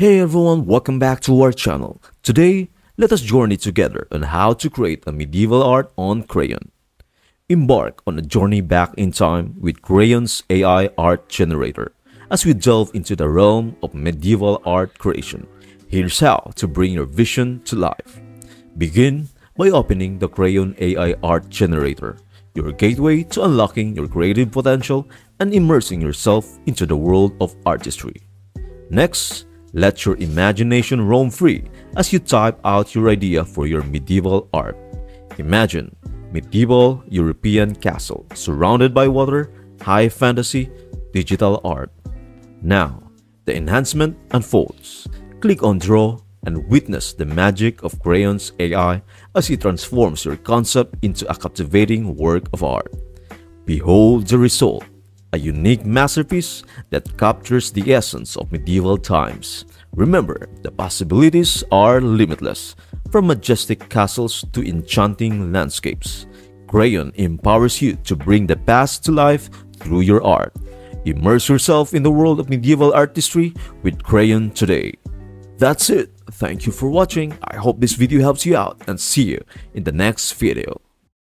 Hey everyone, welcome back to our channel. Today, let us journey together on how to create a medieval art on Crayon. Embark on a journey back in time with Crayon's AI art generator as we delve into the realm of medieval art creation. Here's how to bring your vision to life. Begin by opening the Crayon AI art generator, your gateway to unlocking your creative potential and immersing yourself into the world of artistry. Next, let your imagination roam free as you type out your idea for your medieval art. Imagine medieval European castle surrounded by water, high fantasy, digital art. Now, the enhancement unfolds. Click on Draw and witness the magic of Crayon's AI as it transforms your concept into a captivating work of art. Behold the result. A unique masterpiece that captures the essence of medieval times. Remember, the possibilities are limitless, from majestic castles to enchanting landscapes. Crayon empowers you to bring the past to life through your art. Immerse yourself in the world of medieval artistry with Crayon today. That's it. Thank you for watching. I hope this video helps you out and see you in the next video.